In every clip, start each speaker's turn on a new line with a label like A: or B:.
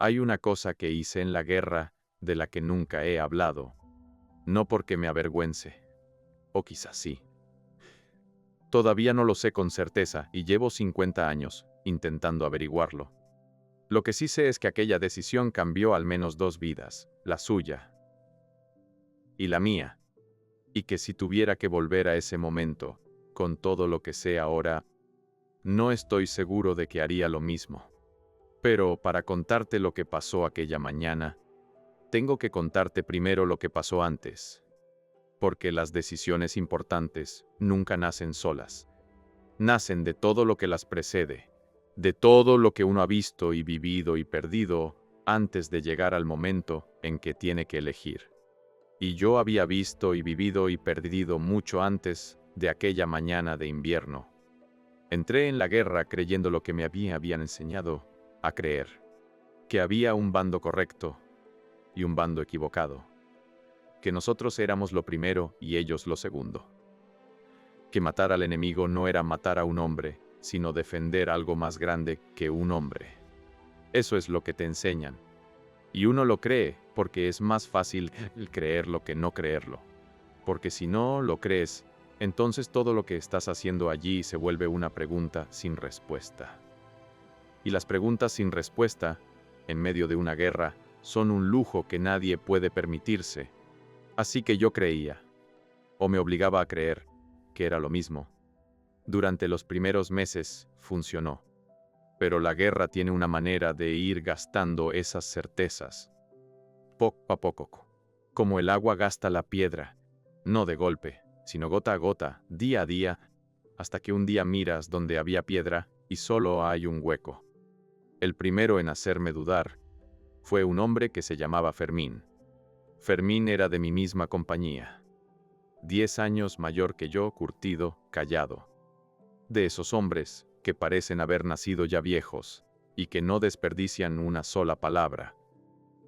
A: Hay una cosa que hice en la guerra de la que nunca he hablado, no porque me avergüence, o quizás sí. Todavía no lo sé con certeza y llevo 50 años intentando averiguarlo. Lo que sí sé es que aquella decisión cambió al menos 2 vidas, la suya y la mía, y que si tuviera que volver a ese momento, con todo lo que sé ahora, no estoy seguro de que haría lo mismo. Pero para contarte lo que pasó aquella mañana, tengo que contarte primero lo que pasó antes, porque las decisiones importantes nunca nacen solas. Nacen de todo lo que las precede, de todo lo que uno ha visto y vivido y perdido antes de llegar al momento en que tiene que elegir. Y yo había visto y vivido y perdido mucho antes de aquella mañana de invierno. Entré en la guerra creyendo lo que me habían enseñado a creer, que había un bando correcto y un bando equivocado, que nosotros éramos lo primero y ellos lo segundo, que matar al enemigo no era matar a un hombre, sino defender algo más grande que un hombre. Eso es lo que te enseñan. Y uno lo cree porque es más fácil creerlo que no creerlo. Porque si no lo crees, entonces todo lo que estás haciendo allí se vuelve una pregunta sin respuesta. Y las preguntas sin respuesta, en medio de una guerra, son un lujo que nadie puede permitirse. Así que yo creía, o me obligaba a creer, que era lo mismo. Durante los primeros meses funcionó. Pero la guerra tiene una manera de ir gastando esas certezas, poco a poco, como el agua gasta la piedra, no de golpe, sino gota a gota, día a día, hasta que un día miras donde había piedra y solo hay un hueco. El primero en hacerme dudar fue un hombre que se llamaba Fermín. Fermín era de mi misma compañía, 10 años mayor que yo, curtido, callado. De esos hombres que parecen haber nacido ya viejos y que no desperdician una sola palabra.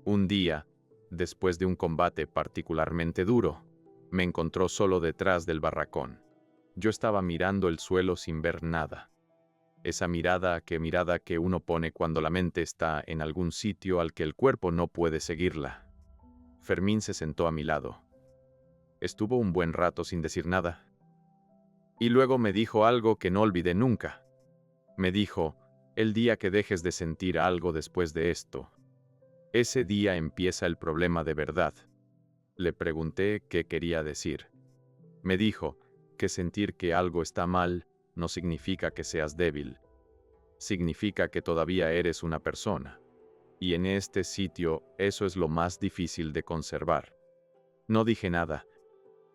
A: Un día, después de un combate particularmente duro, me encontró solo detrás del barracón. Yo estaba mirando el suelo sin ver nada. Esa mirada que uno pone cuando la mente está en algún sitio al que el cuerpo no puede seguirla. Fermín se sentó a mi lado. Estuvo un buen rato sin decir nada. Y luego me dijo algo que no olvidé nunca. Me dijo, el día que dejes de sentir algo después de esto, ese día empieza el problema de verdad. Le pregunté qué quería decir. Me dijo que sentir que algo está mal no significa que seas débil. Significa que todavía eres una persona. Y en este sitio eso es lo más difícil de conservar. No dije nada,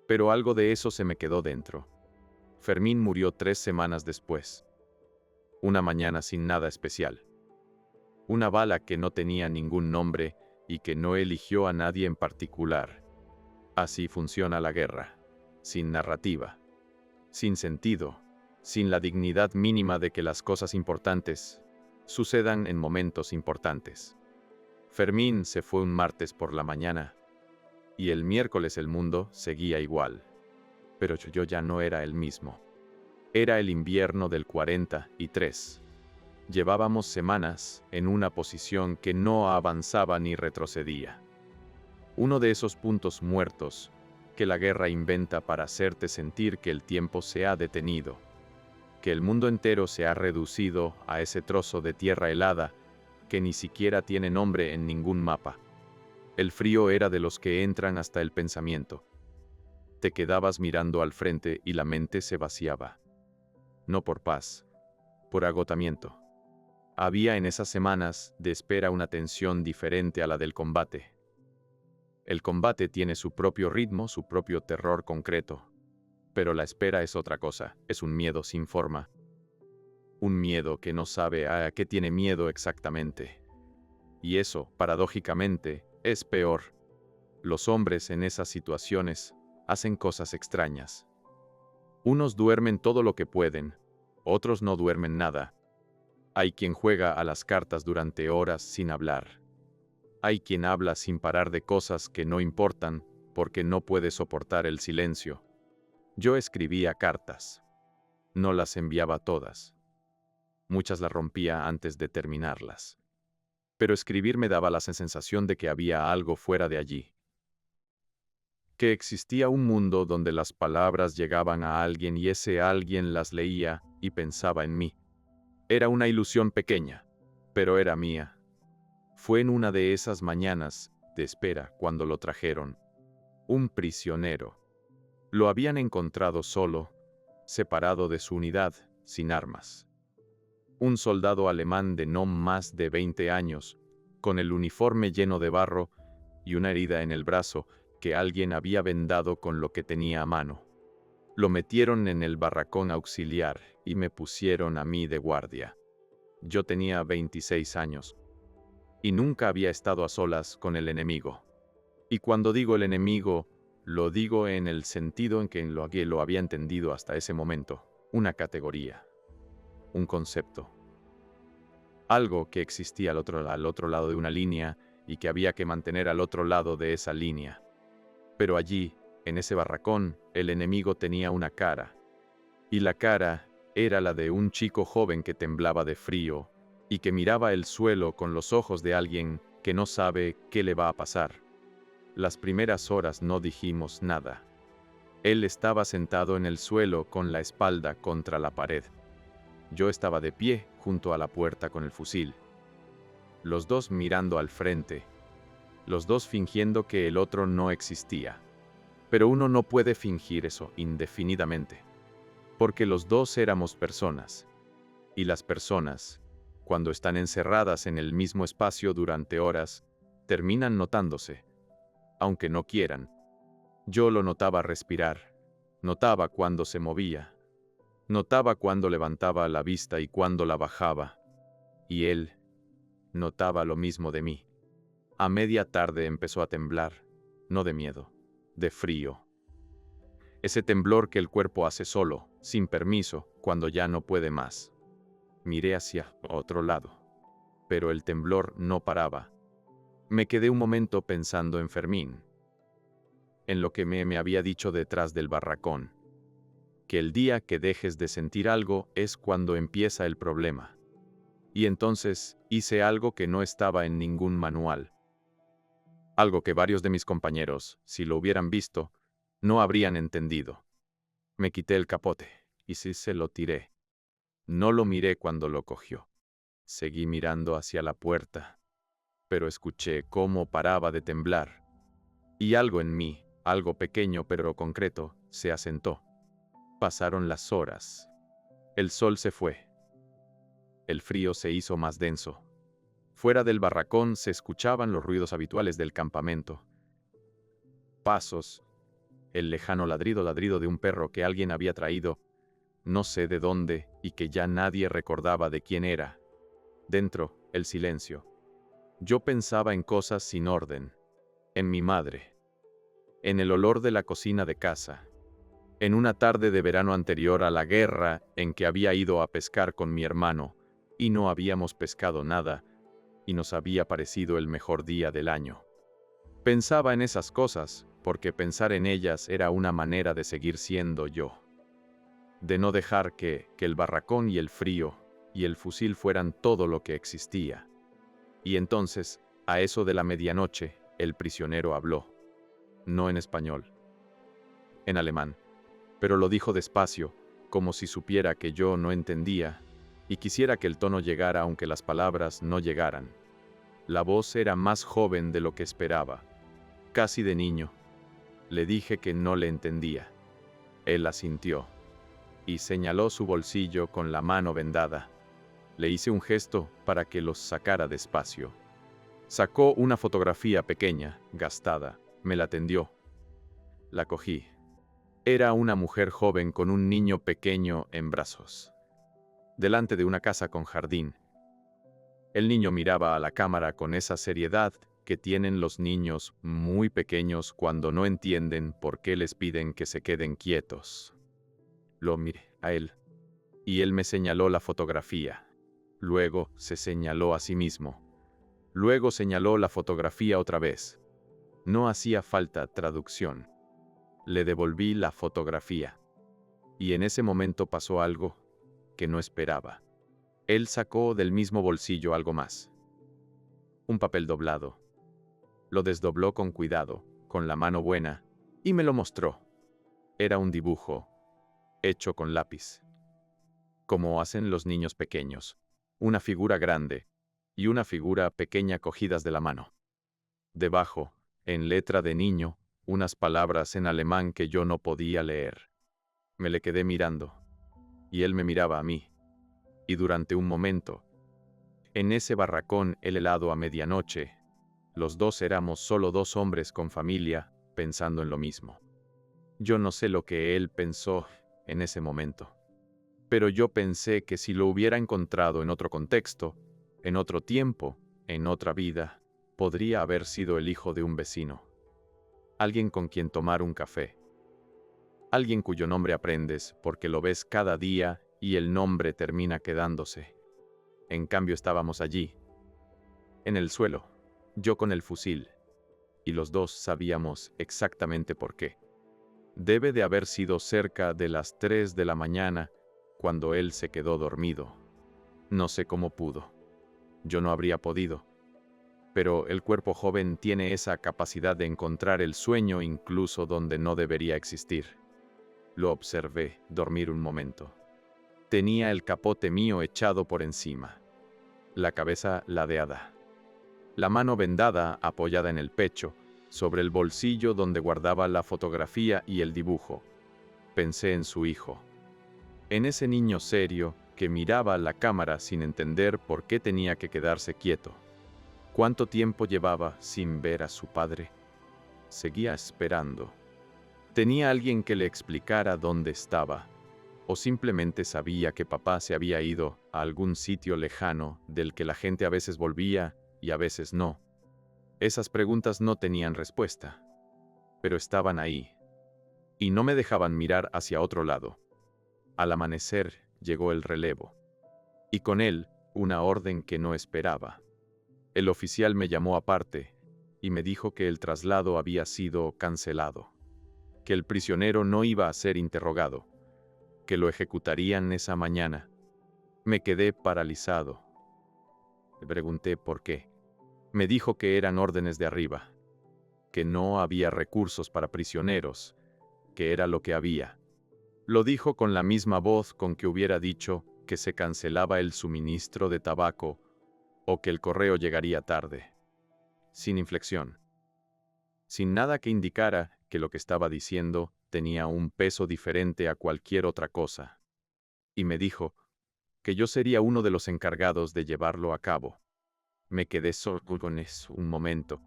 A: pero algo de eso se me quedó dentro. Fermín murió 3 semanas después. Una mañana sin nada especial. Una bala que no tenía ningún nombre y que no eligió a nadie en particular. Así funciona la guerra, sin narrativa, sin sentido, sin la dignidad mínima de que las cosas importantes sucedan en momentos importantes. Fermín se fue un martes por la mañana y el miércoles el mundo seguía igual. Pero yo ya no era el mismo. Era el invierno del 43. Llevábamos semanas en una posición que no avanzaba ni retrocedía. Uno de esos puntos muertos que la guerra inventa para hacerte sentir que el tiempo se ha detenido, que el mundo entero se ha reducido a ese trozo de tierra helada que ni siquiera tiene nombre en ningún mapa. El frío era de los que entran hasta el pensamiento. Te quedabas mirando al frente y la mente se vaciaba. No por paz, por agotamiento. Había en esas semanas de espera una tensión diferente a la del combate. El combate tiene su propio ritmo, su propio terror concreto. Pero la espera es otra cosa, es un miedo sin forma. Un miedo que no sabe a qué tiene miedo exactamente. Y eso, paradójicamente, es peor. Los hombres en esas situaciones hacen cosas extrañas. Unos duermen todo lo que pueden, otros no duermen nada. Hay quien juega a las cartas durante horas sin hablar. Hay quien habla sin parar de cosas que no importan porque no puede soportar el silencio. Yo escribía cartas. No las enviaba todas. Muchas las rompía antes de terminarlas. pero escribir me daba la sensación de que había algo fuera de allí. Que existía un mundo donde las palabras llegaban a alguien y ese alguien las leía y pensaba en mí. Era una ilusión pequeña, pero era mía. Fue en una de esas mañanas de espera cuando lo trajeron. Un prisionero. Lo habían encontrado solo, separado de su unidad, sin armas. Un soldado alemán de no más de 20 años, con el uniforme lleno de barro y una herida en el brazo que alguien había vendado con lo que tenía a mano. Lo metieron en el barracón auxiliar y me pusieron a mí de guardia. Yo tenía 26 años y nunca había estado a solas con el enemigo. Y cuando digo el enemigo, lo digo en el sentido en que lo había entendido hasta ese momento, una categoría, un concepto. Algo que existía al otro lado de una línea y que había que mantener al otro lado de esa línea. Pero allí, en ese barracón, el enemigo tenía una cara. Y la cara era la de un chico joven que temblaba de frío y que miraba el suelo con los ojos de alguien que no sabe qué le va a pasar. Las primeras horas no dijimos nada. Él estaba sentado en el suelo con la espalda contra la pared. Yo estaba de pie junto a la puerta con el fusil. Los dos mirando al frente. Los dos fingiendo que el otro no existía. Pero uno no puede fingir eso indefinidamente. Porque los dos éramos personas. Y las personas, cuando están encerradas en el mismo espacio durante horas, terminan notándose, aunque no quieran. Yo lo notaba respirar, notaba cuando se movía, notaba cuando levantaba la vista y cuando la bajaba. Y él notaba lo mismo de mí. A media tarde empezó a temblar, no de miedo, de frío. Ese temblor que el cuerpo hace solo, sin permiso, cuando ya no puede más. Miré hacia otro lado, pero el temblor no paraba. Me quedé un momento pensando en Fermín, en lo que me había dicho detrás del barracón, que el día que dejes de sentir algo es cuando empieza el problema. Y entonces hice algo que no estaba en ningún manual. Algo que varios de mis compañeros, si lo hubieran visto, no habrían entendido. Me quité el capote, y sí se lo tiré. No lo miré cuando lo cogió. Seguí mirando hacia la puerta, pero escuché cómo paraba de temblar. Y algo en mí, algo pequeño pero concreto, se asentó. Pasaron las horas. El sol se fue. El frío se hizo más denso. Fuera del barracón se escuchaban los ruidos habituales del campamento. Pasos, el lejano ladrido de un perro que alguien había traído, no sé de dónde, y que ya nadie recordaba de quién era. Dentro, el silencio. Yo pensaba en cosas sin orden, en mi madre, en el olor de la cocina de casa, en una tarde de verano anterior a la guerra en que había ido a pescar con mi hermano, y no habíamos pescado nada, y nos había parecido el mejor día del año. Pensaba en esas cosas, porque pensar en ellas era una manera de seguir siendo yo. De no dejar que el barracón y el frío y el fusil fueran todo lo que existía. Y entonces, a eso de la medianoche, el prisionero habló. No en español, en alemán, pero lo dijo despacio, como si supiera que yo no entendía, y quisiera que el tono llegara aunque las palabras no llegaran. La voz era más joven de lo que esperaba, casi de niño. Le dije que no le entendía. Él asintió, y señaló su bolsillo con la mano vendada. Le hice un gesto para que los sacara despacio. Sacó una fotografía pequeña, gastada, me la tendió. La cogí. Era una mujer joven con un niño pequeño en brazos, delante de una casa con jardín. El niño miraba a la cámara con esa seriedad que tienen los niños muy pequeños cuando no entienden por qué les piden que se queden quietos. Lo miré a él, y él me señaló la fotografía. Luego se señaló a sí mismo. Luego señaló la fotografía otra vez. No hacía falta traducción. Le devolví la fotografía. Y en ese momento pasó algo que no esperaba. Él sacó del mismo bolsillo algo más. un papel doblado. Lo desdobló con cuidado, con la mano buena, y me lo mostró. Era un dibujo, hecho con lápiz, como hacen los niños pequeños, una figura grande y una figura pequeña cogidas de la mano. Debajo, en letra de niño, unas palabras en alemán que yo no podía leer. Me le quedé mirando, y él me miraba a mí. Y durante un momento, en ese barracón el helado a medianoche, los dos éramos solo dos hombres con familia, pensando en lo mismo. Yo no sé lo que él pensó en ese momento, pero yo pensé que si lo hubiera encontrado en otro contexto, en otro tiempo, en otra vida, podría haber sido el hijo de un vecino, alguien con quien tomar un café, alguien cuyo nombre aprendes porque lo ves cada día y el nombre termina quedándose. En cambio estábamos allí, en el suelo, yo con el fusil, y los dos sabíamos exactamente por qué. Debe de haber sido cerca de las 3 de la mañana cuando él se quedó dormido. No sé cómo pudo. Yo no habría podido. Pero el cuerpo joven tiene esa capacidad de encontrar el sueño incluso donde no debería existir. Lo observé dormir un momento. Tenía el capote mío echado por encima, la cabeza ladeada, la mano vendada apoyada en el pecho, sobre el bolsillo donde guardaba la fotografía y el dibujo. Pensé en su hijo, en ese niño serio que miraba la cámara sin entender por qué tenía que quedarse quieto. ¿Cuánto tiempo llevaba sin ver a su padre? Seguía esperando. ¿Tenía alguien que le explicara dónde estaba? ¿O simplemente sabía que papá se había ido a algún sitio lejano del que la gente a veces volvía y a veces no? Esas preguntas no tenían respuesta, pero estaban ahí, y no me dejaban mirar hacia otro lado. Al amanecer llegó el relevo, y con él una orden que no esperaba. El oficial me llamó aparte y me dijo que el traslado había sido cancelado, que el prisionero no iba a ser interrogado, que lo ejecutarían esa mañana. Me quedé paralizado. Le pregunté por qué. Me dijo que eran órdenes de arriba, que no había recursos para prisioneros, que era lo que había. Lo dijo con la misma voz con que hubiera dicho que se cancelaba el suministro de tabaco o que el correo llegaría tarde. Sin inflexión. Sin nada que indicara que lo que estaba diciendo tenía un peso diferente a cualquier otra cosa. Y me dijo que yo sería uno de los encargados de llevarlo a cabo. Me quedé solo con eso un momento,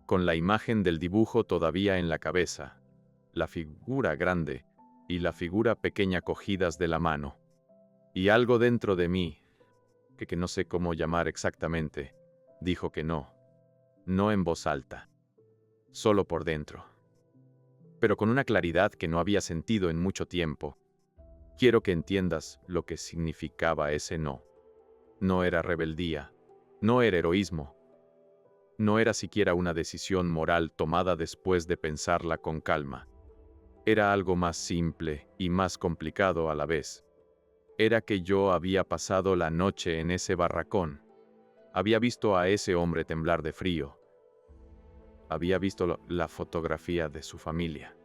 A: con la imagen del dibujo todavía en la cabeza, la figura grande y la figura pequeña cogidas de la mano. Y algo dentro de mí, que no sé cómo llamar exactamente, dijo que no, no en voz alta, solo por dentro, pero con una claridad que no había sentido en mucho tiempo. Quiero que entiendas lo que significaba ese no. No era rebeldía, no era heroísmo, no era siquiera una decisión moral tomada después de pensarla con calma. Era algo más simple y más complicado a la vez. Era que yo había pasado la noche en ese barracón. Había visto a ese hombre temblar de frío. Había visto la fotografía de su familia.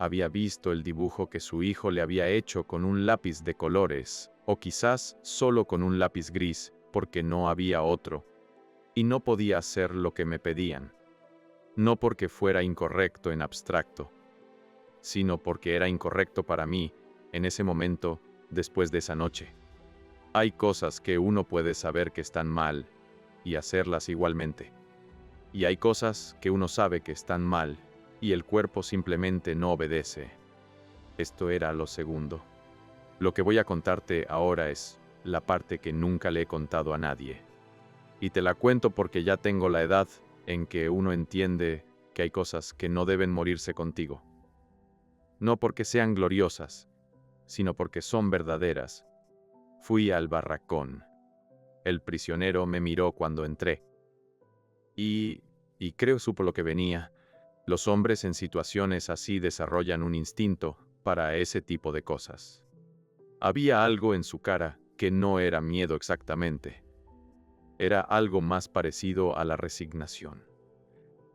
A: Había visto el dibujo que su hijo le había hecho con un lápiz de colores, o quizás solo con un lápiz gris, porque no había otro. Y no podía hacer lo que me pedían. No porque fuera incorrecto en abstracto, sino porque era incorrecto para mí, en ese momento, después de esa noche. Hay cosas que uno puede saber que están mal, y hacerlas igualmente. Y hay cosas que uno sabe que están mal, y el cuerpo simplemente no obedece. Esto era lo segundo. Lo que voy a contarte ahora es la parte que nunca le he contado a nadie. Y te la cuento porque ya tengo la edad en que uno entiende que hay cosas que no deben morirse contigo. No porque sean gloriosas, sino porque son verdaderas. Fui al barracón. El prisionero me miró cuando entré. Y creo supo lo que venía. Los hombres en situaciones así desarrollan un instinto para ese tipo de cosas. Había algo en su cara que no era miedo exactamente. Era algo más parecido a la resignación,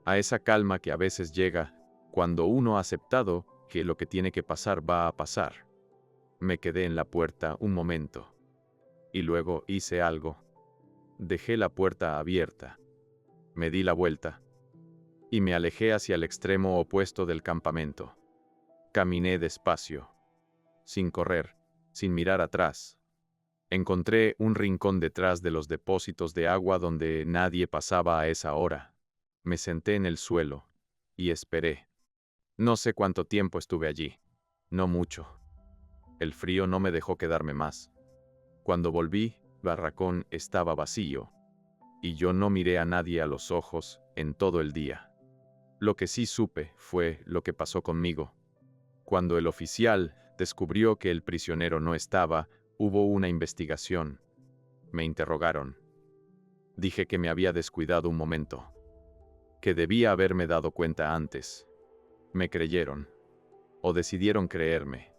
A: a esa calma que a veces llega cuando uno ha aceptado que lo que tiene que pasar va a pasar. Me quedé en la puerta un momento, y luego hice algo. Dejé la puerta abierta, me di la vuelta, y me alejé hacia el extremo opuesto del campamento. Caminé despacio, sin correr, sin mirar atrás. Encontré un rincón detrás de los depósitos de agua donde nadie pasaba a esa hora. Me senté en el suelo y esperé. No sé cuánto tiempo estuve allí. No mucho. El frío no me dejó quedarme más. Cuando volví, el barracón estaba vacío, y yo no miré a nadie a los ojos en todo el día. Lo que sí supe fue lo que pasó conmigo. Cuando el oficial descubrió que el prisionero no estaba, hubo una investigación. Me interrogaron. Dije que me había descuidado un momento, que debía haberme dado cuenta antes. Me creyeron, o decidieron creerme.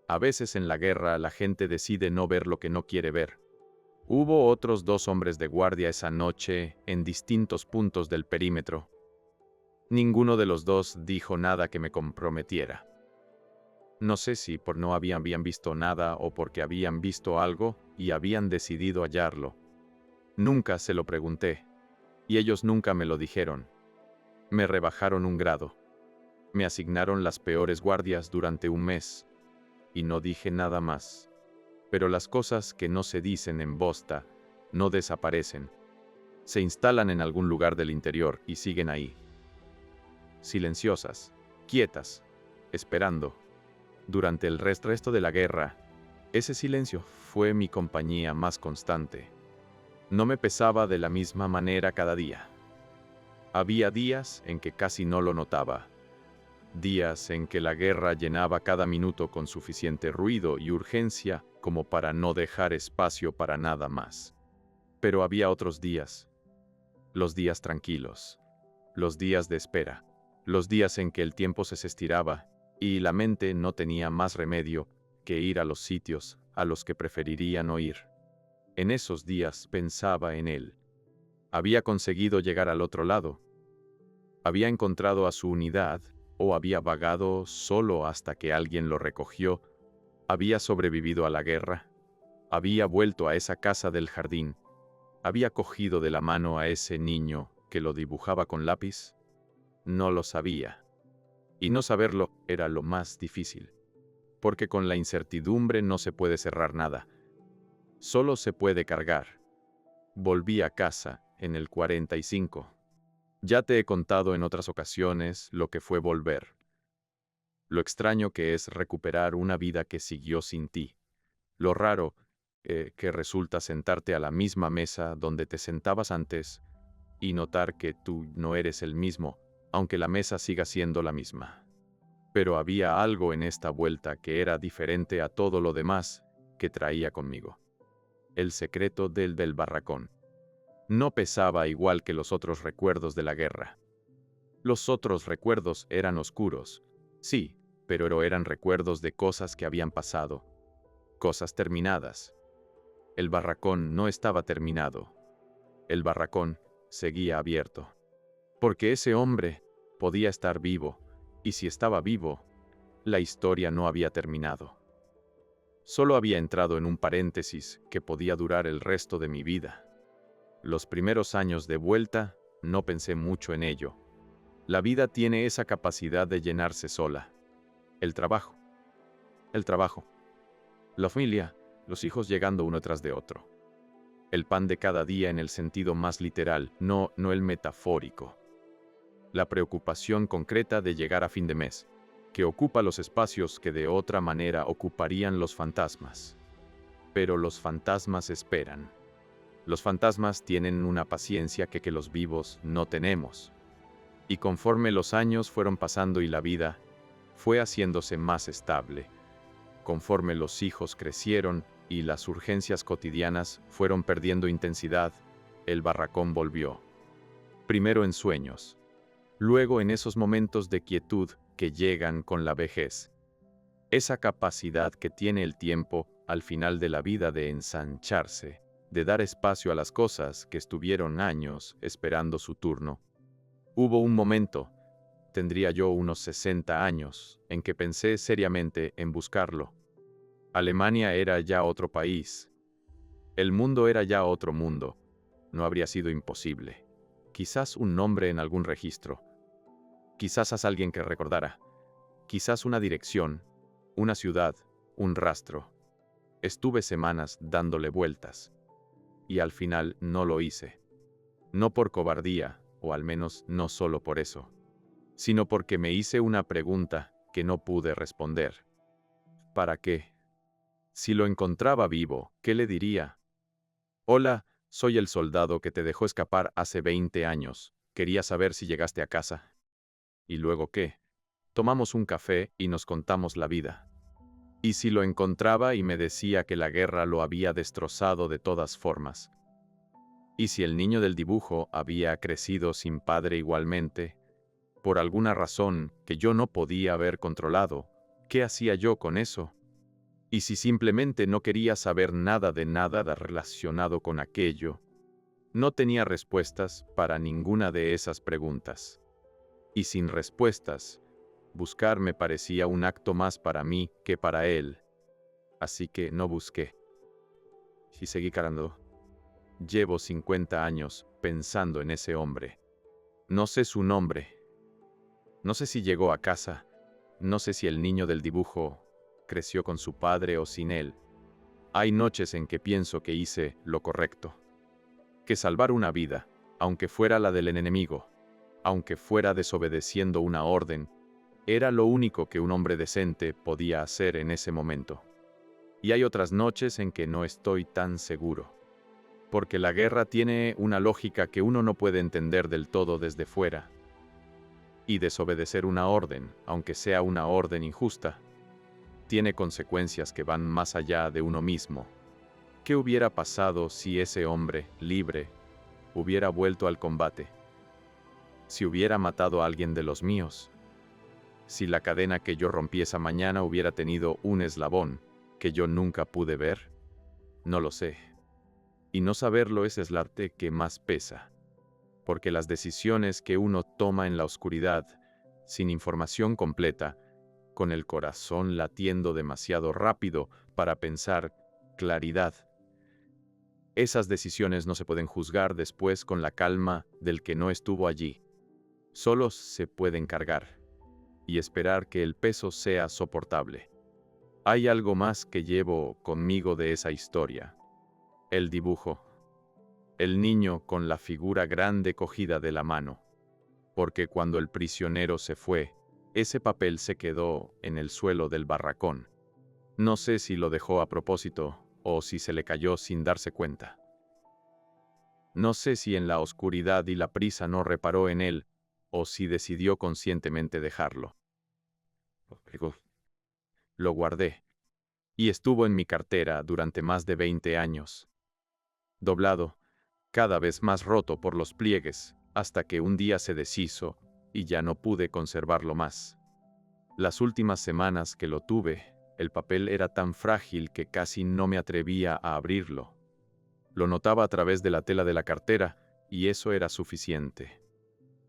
A: A veces en la guerra la gente decide no ver lo que no quiere ver. Hubo otros 2 hombres de guardia esa noche en distintos puntos del perímetro. Ninguno de los 2 dijo nada que me comprometiera. No sé si por no habían visto nada o porque habían visto algo y habían decidido hallarlo. Nunca se lo pregunté, y ellos nunca me lo dijeron. Me rebajaron un grado. Me asignaron las peores guardias durante un mes, y no dije nada más. Pero las cosas que no se dicen en Bosta no desaparecen. Se instalan en algún lugar del interior y siguen ahí. Silenciosas, quietas, esperando. Durante el resto de la guerra, ese silencio fue mi compañía más constante. No me pesaba de la misma manera cada día. Había días en que casi no lo notaba. Días en que la guerra llenaba cada minuto con suficiente ruido y urgencia como para no dejar espacio para nada más. Pero había otros días. Los días tranquilos. Los días de espera. Los días en que el tiempo se estiraba y la mente no tenía más remedio que ir a los sitios a los que preferiría no ir. En esos días pensaba en él. Había conseguido llegar al otro lado. Había encontrado a su unidad o había vagado solo hasta que alguien lo recogió. Había sobrevivido a la guerra. Había vuelto a esa casa del jardín. Había cogido de la mano a ese niño que lo dibujaba con lápiz. No lo sabía. Y no saberlo era lo más difícil. Porque con la incertidumbre no se puede cerrar nada. Solo se puede cargar. Volví a casa en el 45. Ya te he contado en otras ocasiones lo que fue volver. Lo extraño que es recuperar una vida que siguió sin ti. Lo raro que resulta sentarte a la misma mesa donde te sentabas antes y notar que tú no eres el mismo, aunque la mesa siga siendo la misma. Pero había algo en esta vuelta que era diferente a todo lo demás que traía conmigo. El secreto del barracón. No pesaba igual que los otros recuerdos de la guerra. Los otros recuerdos eran oscuros, sí, pero eran recuerdos de cosas que habían pasado, cosas terminadas. El barracón no estaba terminado. El barracón seguía abierto. Porque ese hombre podía estar vivo, y si estaba vivo, la historia no había terminado. Solo había entrado en un paréntesis que podía durar el resto de mi vida. Los primeros años de vuelta, no pensé mucho en ello. La vida tiene esa capacidad de llenarse sola. El trabajo. La familia, los hijos llegando uno tras de otro. El pan de cada día en el sentido más literal, no el metafórico. La preocupación concreta de llegar a fin de mes, que ocupa los espacios que de otra manera ocuparían los fantasmas. Pero los fantasmas esperan. Los fantasmas tienen una paciencia que los vivos no tenemos. Y conforme los años fueron pasando y la vida fue haciéndose más estable, conforme los hijos crecieron y las urgencias cotidianas fueron perdiendo intensidad, el barracón volvió. Primero en sueños, luego en esos momentos de quietud que llegan con la vejez. Esa capacidad que tiene el tiempo al final de la vida de ensancharse, de dar espacio a las cosas que estuvieron años esperando su turno. Hubo un momento, tendría yo unos 60 años, en que pensé seriamente en buscarlo. Alemania era ya otro país. El mundo era ya otro mundo. No habría sido imposible. Quizás un nombre en algún registro. Quizás a alguien que recordara. Quizás una dirección, una ciudad, un rastro. Estuve semanas dándole vueltas. Y al final no lo hice. No por cobardía, o al menos no solo por eso, sino porque me hice una pregunta que no pude responder. ¿Para qué? Si lo encontraba vivo, ¿qué le diría? Hola, soy el soldado que te dejó escapar hace 20 años. Quería saber si llegaste a casa. ¿Y luego qué? Tomamos un café y nos contamos la vida. ¿Y si lo encontraba y me decía que la guerra lo había destrozado de todas formas? ¿Y si el niño del dibujo había crecido sin padre igualmente? Por alguna razón que yo no podía haber controlado, ¿qué hacía yo con eso? Y si simplemente no quería saber nada relacionado con aquello, no tenía respuestas para ninguna de esas preguntas. Y sin respuestas, buscar me parecía un acto más para mí que para él. Así que no busqué. Y seguí carando. Llevo 50 años pensando en ese hombre. No sé su nombre. No sé si llegó a casa. No sé si el niño del dibujo creció con su padre o sin él. Hay noches en que pienso que hice lo correcto. Que salvar una vida, aunque fuera la del enemigo, aunque fuera desobedeciendo una orden, era lo único que un hombre decente podía hacer en ese momento. Y hay otras noches en que no estoy tan seguro. Porque la guerra tiene una lógica que uno no puede entender del todo desde fuera. Y desobedecer una orden, aunque sea una orden injusta, tiene consecuencias que van más allá de uno mismo. ¿Qué hubiera pasado si ese hombre, libre, hubiera vuelto al combate? Si hubiera matado a alguien de los míos. Si la cadena que yo rompí esa mañana hubiera tenido un eslabón que yo nunca pude ver. No lo sé. Y no saberlo es el arte que más pesa. Porque las decisiones que uno toma en la oscuridad, sin información completa, con el corazón latiendo demasiado rápido para pensar claridad. Esas decisiones no se pueden juzgar después con la calma del que no estuvo allí. Solo se pueden cargar y esperar que el peso sea soportable. Hay algo más que llevo conmigo de esa historia. El dibujo. El niño con la figura grande cogida de la mano. Porque cuando el prisionero se fue, ese papel se quedó en el suelo del barracón. No sé si lo dejó a propósito o si se le cayó sin darse cuenta. No sé si en la oscuridad y la prisa no reparó en él o si decidió conscientemente dejarlo. Lo guardé y estuvo en mi cartera durante más de 20 años. Doblado, cada vez más roto por los pliegues, hasta que un día se deshizo y ya no pude conservarlo más. Las últimas semanas que lo tuve, el papel era tan frágil que casi no me atrevía a abrirlo. Lo notaba a través de la tela de la cartera y eso era suficiente.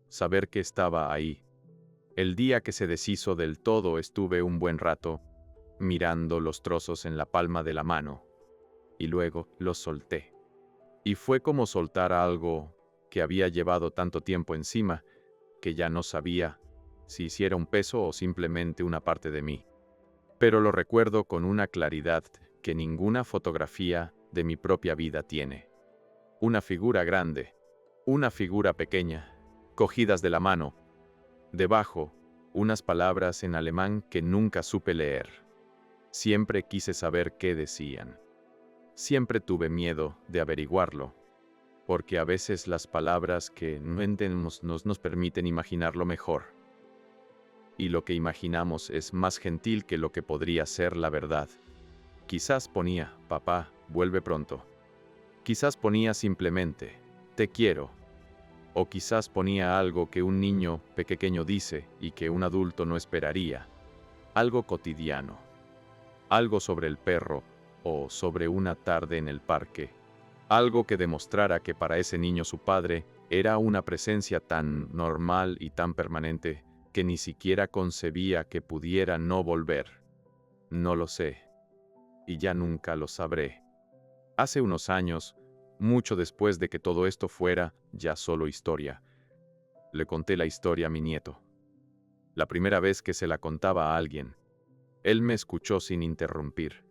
A: Saber que estaba ahí. El día que se deshizo del todo estuve un buen rato mirando los trozos en la palma de la mano y luego los solté. Y fue como soltar algo que había llevado tanto tiempo encima que ya no sabía si hiciera un peso o simplemente una parte de mí. Pero lo recuerdo con una claridad que ninguna fotografía de mi propia vida tiene. Una figura grande, una figura pequeña, cogidas de la mano. Debajo, unas palabras en alemán que nunca supe leer. Siempre quise saber qué decían. Siempre tuve miedo de averiguarlo, porque a veces las palabras que no entendemos nos permiten imaginarlo mejor. Y lo que imaginamos es más gentil que lo que podría ser la verdad. Quizás ponía, papá, vuelve pronto. Quizás ponía simplemente, te quiero. O quizás ponía algo que un niño pequeño dice y que un adulto no esperaría. Algo cotidiano. Algo sobre el perro o sobre una tarde en el parque. Algo que demostrara que para ese niño su padre era una presencia tan normal y tan permanente que ni siquiera concebía que pudiera no volver. No lo sé. Y ya nunca lo sabré. Hace unos años, mucho después de que todo esto fuera ya solo historia, le conté la historia a mi nieto. La primera vez que se la contaba a alguien, él me escuchó sin interrumpir.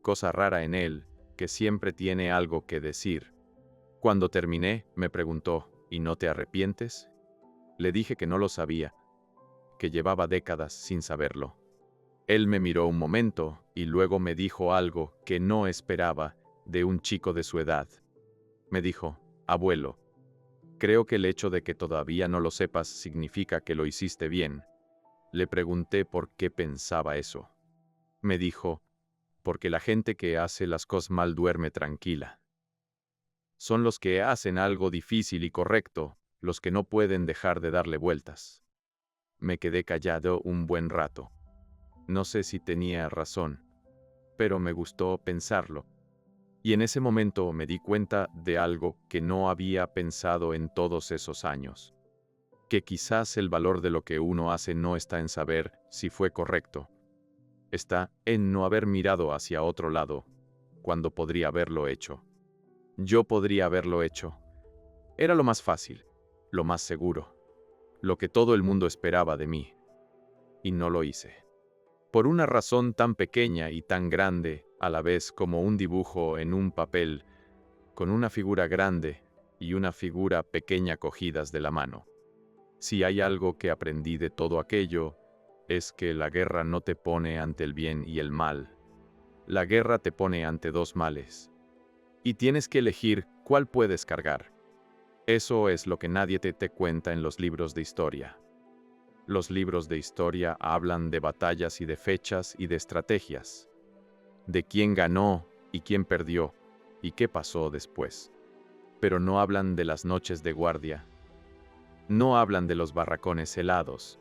A: Cosa rara en él, que siempre tiene algo que decir. Cuando terminé, me preguntó, ¿y no te arrepientes? Le dije que no lo sabía, que llevaba décadas sin saberlo. Él me miró un momento y luego me dijo algo que no esperaba de un chico de su edad. Me dijo, abuelo, creo que el hecho de que todavía no lo sepas significa que lo hiciste bien. Le pregunté por qué pensaba eso. Me dijo, porque la gente que hace las cosas mal duerme tranquila. Son los que hacen algo difícil y correcto, los que no pueden dejar de darle vueltas. Me quedé callado un buen rato. No sé si tenía razón, pero me gustó pensarlo. Y en ese momento me di cuenta de algo que no había pensado en todos esos años. Que quizás el valor de lo que uno hace no está en saber si fue correcto. Está en no haber mirado hacia otro lado, cuando podría haberlo hecho. Yo podría haberlo hecho. Era lo más fácil, lo más seguro, lo que todo el mundo esperaba de mí. Y no lo hice. Por una razón tan pequeña y tan grande, a la vez como un dibujo en un papel, con una figura grande y una figura pequeña cogidas de la mano. Si hay algo que aprendí de todo aquello, es que la guerra no te pone ante el bien y el mal. La guerra te pone ante dos males. Y tienes que elegir cuál puedes cargar. Eso es lo que nadie te cuenta en los libros de historia. Los libros de historia hablan de batallas y de fechas y de estrategias. De quién ganó y quién perdió y qué pasó después. Pero no hablan de las noches de guardia. No hablan de los barracones helados.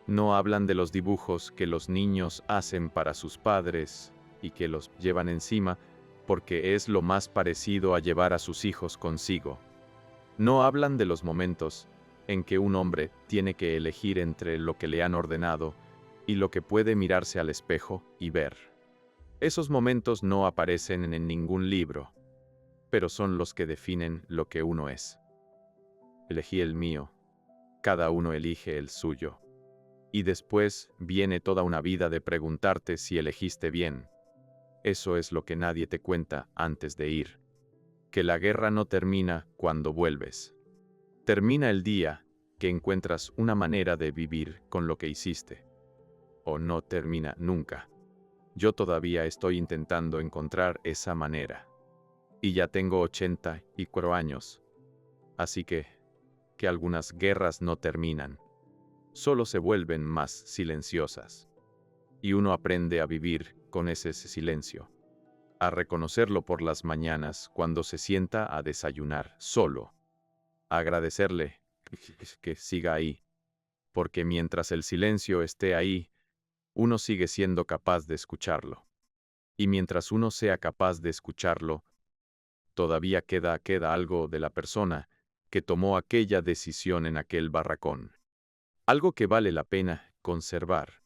A: No hablan de los dibujos que los niños hacen para sus padres y que los llevan encima porque es lo más parecido a llevar a sus hijos consigo. No hablan de los momentos en que un hombre tiene que elegir entre lo que le han ordenado y lo que puede mirarse al espejo y ver. Esos momentos no aparecen en ningún libro, pero son los que definen lo que uno es. Elegí el mío, cada uno elige el suyo. Y después viene toda una vida de preguntarte si elegiste bien. Eso es lo que nadie te cuenta antes de ir. Que la guerra no termina cuando vuelves. Termina el día que encuentras una manera de vivir con lo que hiciste. O no termina nunca. Yo todavía estoy intentando encontrar esa manera. Y ya tengo 84 años. Así que algunas guerras no terminan. Solo se vuelven más silenciosas. Y uno aprende a vivir con ese silencio. A reconocerlo por las mañanas cuando se sienta a desayunar solo. A agradecerle que siga ahí. Porque mientras el silencio esté ahí, uno sigue siendo capaz de escucharlo. Y mientras uno sea capaz de escucharlo, todavía queda algo de la persona que tomó aquella decisión en aquel barracón. Algo que vale la pena conservar.